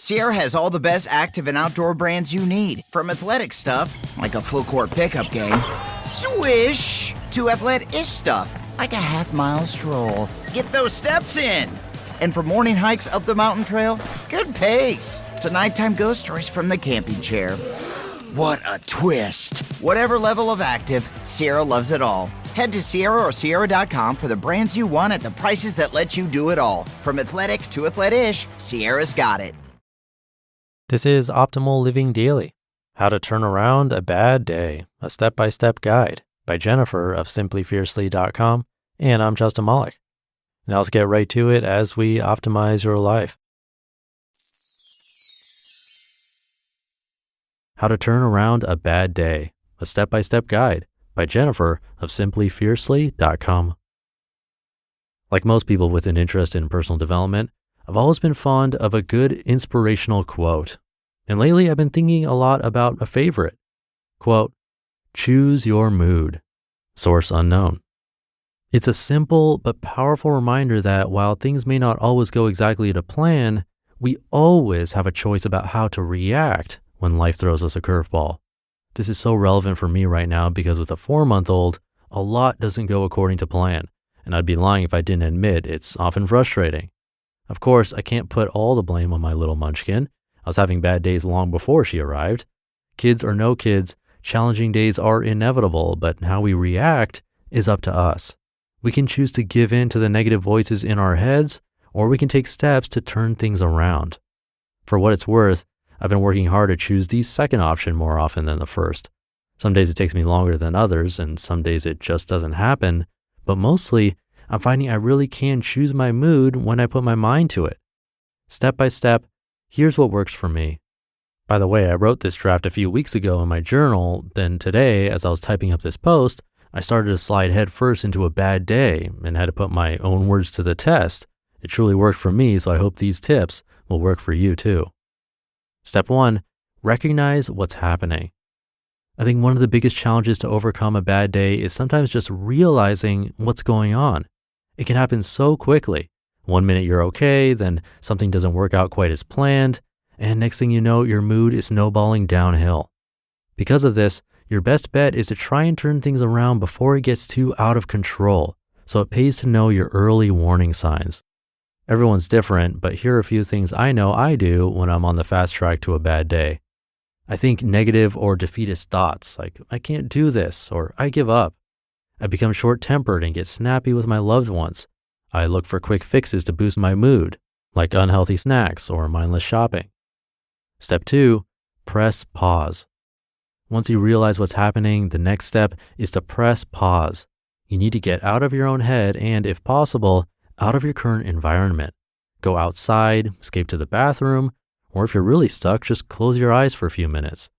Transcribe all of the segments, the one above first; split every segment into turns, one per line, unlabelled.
Sierra has all the best active and outdoor brands you need. From athletic stuff, like a full court pickup game, swish, to athletic-ish stuff, like a half-mile stroll. Get those steps in. And for morning hikes up the mountain trail, good pace. To nighttime ghost stories from the camping chair. What a twist. Whatever level of active, Sierra loves it all. Head to Sierra or Sierra.com for the brands you want at the prices that let you do it all. From athletic to athletic-ish, Sierra's got it.
This is Optimal Living Daily, How to Turn Around a Bad Day, a Step-by-Step Guide by Jennifer of simplyfiercely.com, and I'm Justin Malik. Now let's get right to it as we optimize your life. How to Turn Around a Bad Day, a Step-by-Step Guide by Jennifer of simplyfiercely.com. Like most people with an interest in personal development, I've always been fond of a good inspirational quote. And lately I've been thinking a lot about a favorite. Quote, "Choose your mood." Source unknown. It's a simple but powerful reminder that while things may not always go exactly to plan, we always have a choice about how to react when life throws us a curveball. This is so relevant for me right now because with a 4-month-old, a lot doesn't go according to plan. And I'd be lying if I didn't admit it's often frustrating. Of course, I can't put all the blame on my little munchkin. I was having bad days long before she arrived. Kids or no kids, challenging days are inevitable, but how we react is up to us. We can choose to give in to the negative voices in our heads, or we can take steps to turn things around. For what it's worth, I've been working hard to choose the second option more often than the first. Some days it takes me longer than others, and some days it just doesn't happen, but mostly, I'm finding I really can choose my mood when I put my mind to it. Step by step, here's what works for me. By the way, I wrote this draft a few weeks ago in my journal. Then today, as I was typing up this post, I started to slide headfirst into a bad day and had to put my own words to the test. It truly worked for me, so I hope these tips will work for you too. Step 1, recognize what's happening. I think one of the biggest challenges to overcome a bad day is sometimes just realizing what's going on. It can happen so quickly. 1 minute you're okay, then something doesn't work out quite as planned, and next thing you know, your mood is snowballing downhill. Because of this, your best bet is to try and turn things around before it gets too out of control, so it pays to know your early warning signs. Everyone's different, but here are a few things I know I do when I'm on the fast track to a bad day. I think negative or defeatist thoughts like, I can't do this, or I give up. I become short-tempered and get snappy with my loved ones. I look for quick fixes to boost my mood, like unhealthy snacks or mindless shopping. Step 2, press pause. Once you realize what's happening, the next step is to press pause. You need to get out of your own head and, if possible, out of your current environment. Go outside, escape to the bathroom, or if you're really stuck, just close your eyes for a few minutes.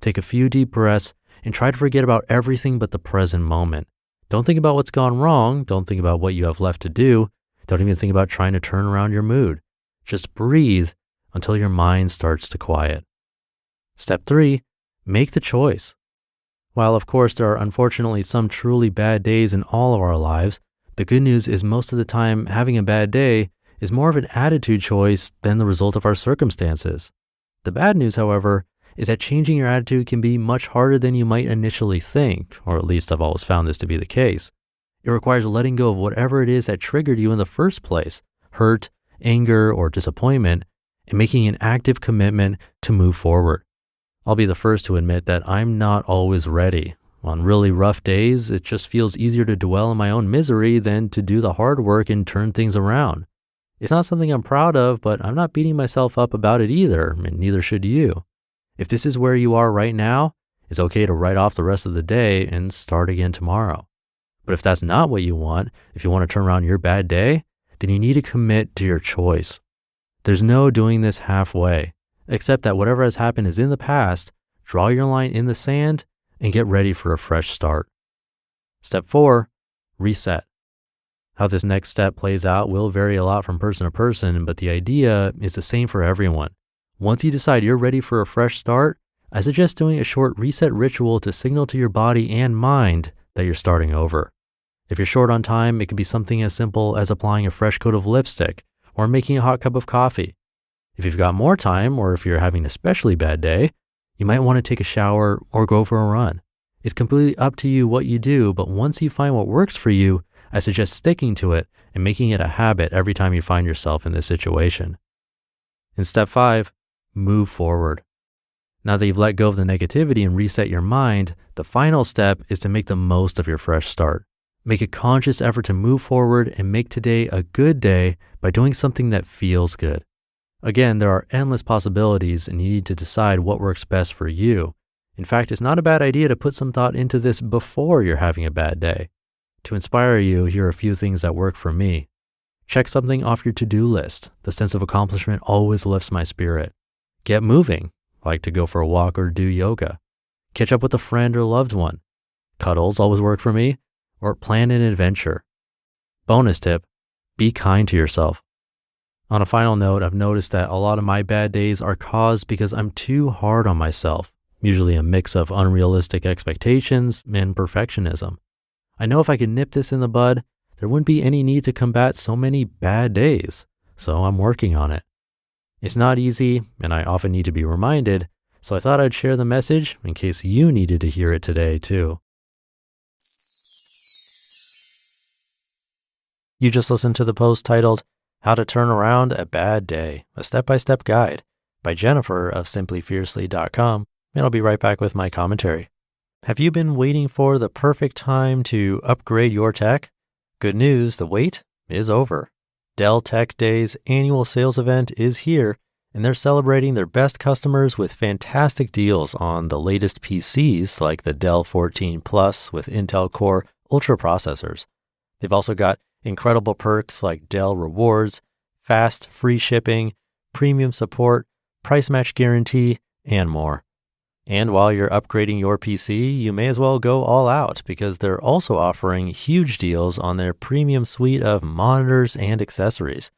Take a few deep breaths and try to forget about everything but the present moment. Don't think about what's gone wrong. Don't think about what you have left to do. Don't even think about trying to turn around your mood. Just breathe until your mind starts to quiet. Step 3, make the choice. While of course there are unfortunately some truly bad days in all of our lives, the good news is most of the time having a bad day is more of an attitude choice than the result of our circumstances. The bad news, however, is that changing your attitude can be much harder than you might initially think, or at least I've always found this to be the case. It requires letting go of whatever it is that triggered you in the first place, hurt, anger, or disappointment, and making an active commitment to move forward. I'll be the first to admit that I'm not always ready. On really rough days, it just feels easier to dwell in my own misery than to do the hard work and turn things around. It's not something I'm proud of, but I'm not beating myself up about it either, and neither should you. If this is where you are right now, it's okay to write off the rest of the day and start again tomorrow. But if that's not what you want, if you want to turn around your bad day, then you need to commit to your choice. There's no doing this halfway, except that whatever has happened is in the past. Draw your line in the sand and get ready for a fresh start. Step 4, reset. How this next step plays out will vary a lot from person to person, but the idea is the same for everyone. Once you decide you're ready for a fresh start, I suggest doing a short reset ritual to signal to your body and mind that you're starting over. If you're short on time, it could be something as simple as applying a fresh coat of lipstick or making a hot cup of coffee. If you've got more time, or if you're having an especially bad day, you might want to take a shower or go for a run. It's completely up to you what you do, but once you find what works for you, I suggest sticking to it and making it a habit every time you find yourself in this situation. In step 5, move forward. Now that you've let go of the negativity and reset your mind, the final step is to make the most of your fresh start. Make a conscious effort to move forward and make today a good day by doing something that feels good. Again, there are endless possibilities and you need to decide what works best for you. In fact, it's not a bad idea to put some thought into this before you're having a bad day. To inspire you, here are a few things that work for me. Check something off your to-do list. The sense of accomplishment always lifts my spirit. Get moving, like to go for a walk or do yoga. Catch up with a friend or loved one. Cuddles always work for me, or plan an adventure. Bonus tip, be kind to yourself. On a final note, I've noticed that a lot of my bad days are caused because I'm too hard on myself, usually a mix of unrealistic expectations and perfectionism. I know if I could nip this in the bud, there wouldn't be any need to combat so many bad days, so I'm working on it. It's not easy, and I often need to be reminded, so I thought I'd share the message in case you needed to hear it today too. You just listened to the post titled, How to Turn Around a Bad Day, a Step-by-Step Guide by Jennifer of simplyfiercely.com, and I'll be right back with my commentary. Have you been waiting for the perfect time to upgrade your tech? Good news, the wait is over. Dell Tech Day's annual sales event is here, and they're celebrating their best customers with fantastic deals on the latest PCs like the Dell 14 Plus with Intel Core Ultra processors. They've also got incredible perks like Dell Rewards, fast free shipping, premium support, price match guarantee, and more. And while you're upgrading your PC, you may as well go all out because they're also offering huge deals on their premium suite of monitors and accessories.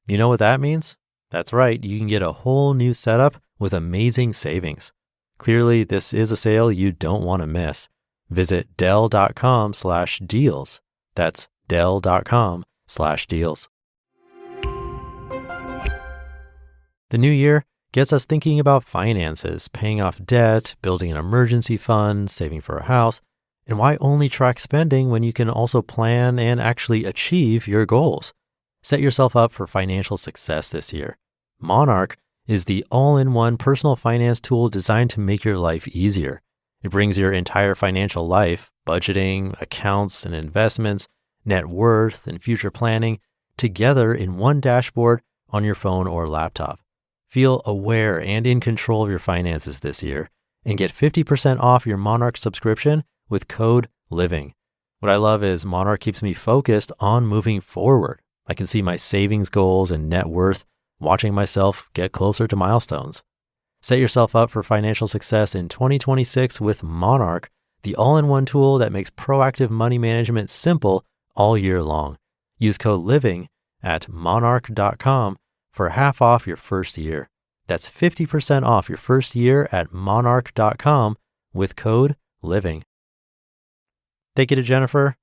You know what that means? That's right, you can get a whole new setup with amazing savings. Clearly, this is a sale you don't want to miss. Visit Dell.com/deals. That's Dell.com/deals. The new year gets us thinking about finances, paying off debt, building an emergency fund, saving for a house, and why only track spending when you can also plan and actually achieve your goals? Set yourself up for financial success this year. Monarch is the all-in-one personal finance tool designed to make your life easier. It brings your entire financial life, budgeting, accounts and investments, net worth, and future planning together in one dashboard on your phone or laptop. Feel aware and in control of your finances this year and get 50% off your Monarch subscription with code LIVING. What I love is Monarch keeps me focused on moving forward. I can see my savings goals and net worth, watching myself get closer to milestones. Set yourself up for financial success in 2026 with Monarch, the all-in-one tool that makes proactive money management simple all year long. Use code LIVING at monarch.com for half off your first year. That's 50% off your first year at monarch.com with code LIVING. Thank you to Jennifer.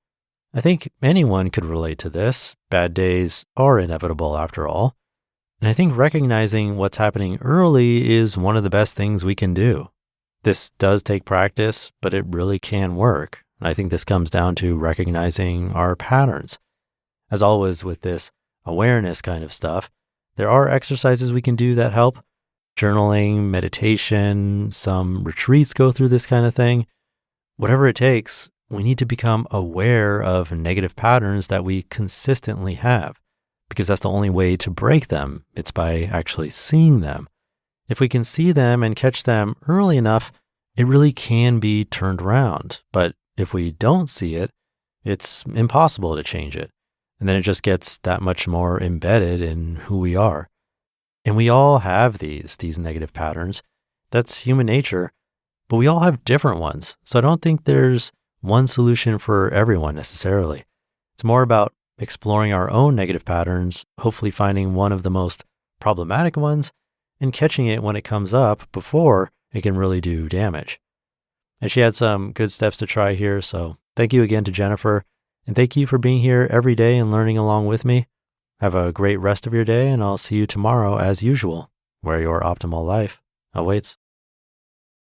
I think anyone could relate to this. Bad days are inevitable after all. And I think recognizing what's happening early is one of the best things we can do. This does take practice, but it really can work. And I think this comes down to recognizing our patterns. As always with this awareness kind of stuff, there are exercises we can do that help. Journaling, meditation, some retreats go through this kind of thing. Whatever it takes, we need to become aware of negative patterns that we consistently have, because that's the only way to break them. It's by actually seeing them. If we can see them and catch them early enough, it really can be turned around. But if we don't see it, it's impossible to change it. And then it just gets that much more embedded in who we are. And we all have these negative patterns. That's human nature, but we all have different ones. So I don't think there's one solution for everyone necessarily. It's more about exploring our own negative patterns, hopefully finding one of the most problematic ones and catching it when it comes up before it can really do damage. And she had some good steps to try here. So thank you again to Jennifer. And thank you for being here every day and learning along with me. Have a great rest of your day, and I'll see you tomorrow as usual. where your optimal life awaits.